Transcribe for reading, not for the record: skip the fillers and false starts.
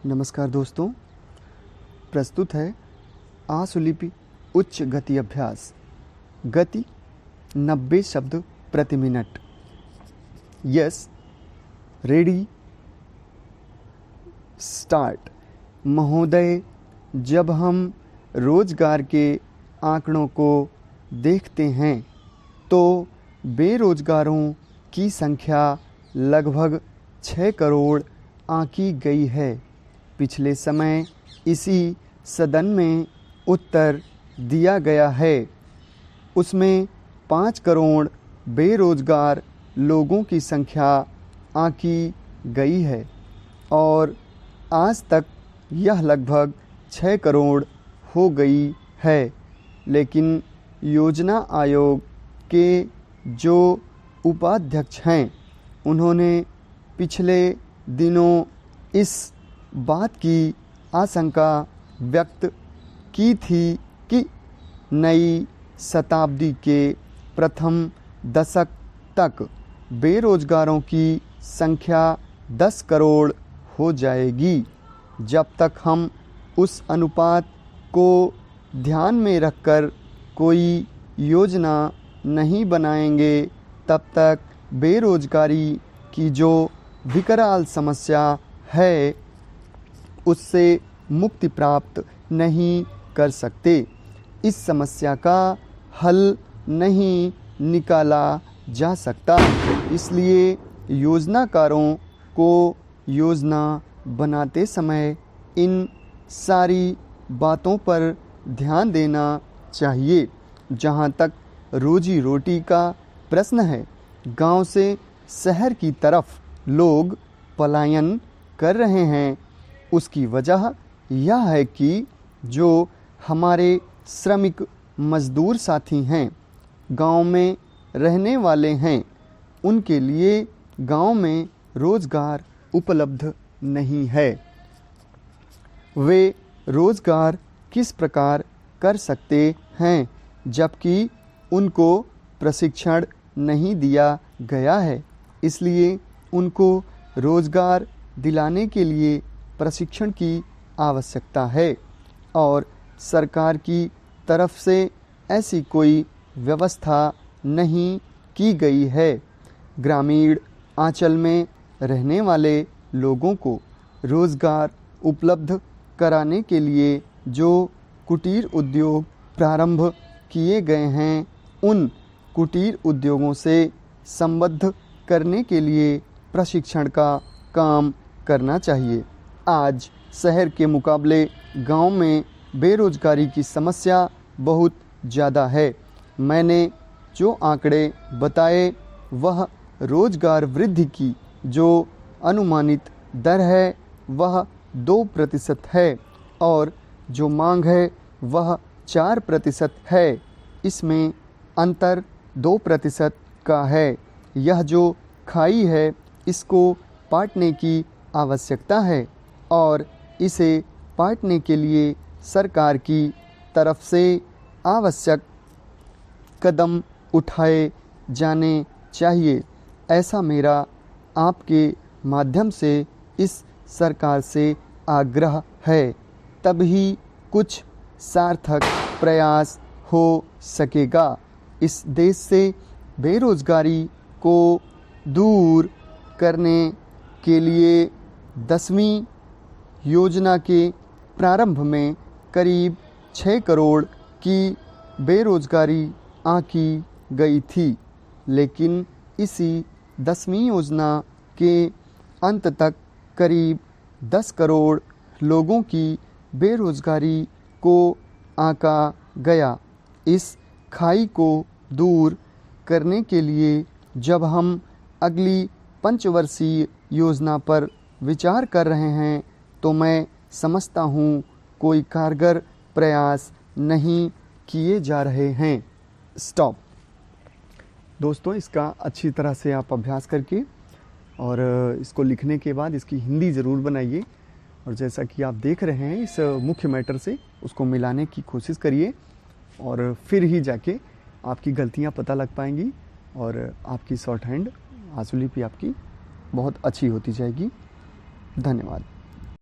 नमस्कार दोस्तों, प्रस्तुत है आशुलिपि उच्च गति अभ्यास। गति 90 शब्द प्रति मिनट। Yes, ready, start. महोदय, जब हम रोजगार के आंकड़ों को देखते हैं तो बेरोजगारों की संख्या लगभग 6 करोड़ आंकी गई है। पिछले समय इसी सदन में उत्तर दिया गया है, उसमें 5 करोड़ बेरोजगार लोगों की संख्या आंकी गई है और आज तक यह लगभग 6 करोड़ हो गई है। लेकिन योजना आयोग के जो उपाध्यक्ष हैं, उन्होंने पिछले दिनों इस बात की आशंका व्यक्त की थी कि नई शताब्दी के प्रथम दशक तक बेरोजगारों की संख्या 10 करोड़ हो जाएगी। जब तक हम उस अनुपात को ध्यान में रखकर कोई योजना नहीं बनाएंगे, तब तक बेरोजगारी की जो विकराल समस्या है, उससे मुक्ति प्राप्त नहीं कर सकते। इस समस्या का हल नहीं निकाला जा सकता। इसलिए योजनाकारों को योजना बनाते समय इन सारी बातों पर ध्यान देना चाहिए। जहाँ तक रोजी रोटी का प्रश्न है, गांव से शहर की तरफ लोग पलायन कर रहे हैं। उसकी वजह यह है कि जो हमारे श्रमिक मजदूर साथी हैं, गांव में रहने वाले हैं, उनके लिए गांव में रोजगार उपलब्ध नहीं है। वे रोजगार किस प्रकार कर सकते हैं, जबकि उनको प्रशिक्षण नहीं दिया गया है। इसलिए उनको रोजगार दिलाने के लिए प्रशिक्षण की आवश्यकता है और सरकार की तरफ से ऐसी कोई व्यवस्था नहीं की गई है। ग्रामीण आंचल में रहने वाले लोगों को रोजगार उपलब्ध कराने के लिए जो कुटीर उद्योग प्रारंभ किए गए हैं, उन कुटीर उद्योगों से संबद्ध करने के लिए प्रशिक्षण का काम करना चाहिए। आज शहर के मुकाबले गांव में बेरोजगारी की समस्या बहुत ज़्यादा है। मैंने जो आंकड़े बताए, वह रोजगार वृद्धि की जो अनुमानित दर है वह 2% है और जो मांग है वह 4% है। इसमें अंतर 2% का है। यह जो खाई है, इसको पाटने की आवश्यकता है और इसे पाटने के लिए सरकार की तरफ से आवश्यक कदम उठाए जाने चाहिए। ऐसा मेरा आपके माध्यम से इस सरकार से आग्रह है। तभी कुछ सार्थक प्रयास हो सकेगा। इस देश से बेरोजगारी को दूर करने के लिए 10वीं योजना के प्रारंभ में करीब 6 करोड़ की बेरोजगारी आंकी गई थी। लेकिन इसी 10वीं योजना के अंत तक करीब 10 करोड़ लोगों की बेरोजगारी को आंका गया। इस खाई को दूर करने के लिए जब हम अगली पंचवर्षीय योजना पर विचार कर रहे हैं, तो मैं समझता हूँ कोई कारगर प्रयास नहीं किए जा रहे हैं। स्टॉप। दोस्तों, इसका अच्छी तरह से आप अभ्यास करके और इसको लिखने के बाद इसकी हिंदी ज़रूर बनाइए और जैसा कि आप देख रहे हैं, इस मुख्य मैटर से उसको मिलाने की कोशिश करिए और फिर ही जाके आपकी गलतियाँ पता लग पाएंगी और आपकी शॉर्ट हैंड आशुलिपि आपकी बहुत अच्छी होती जाएगी। धन्यवाद।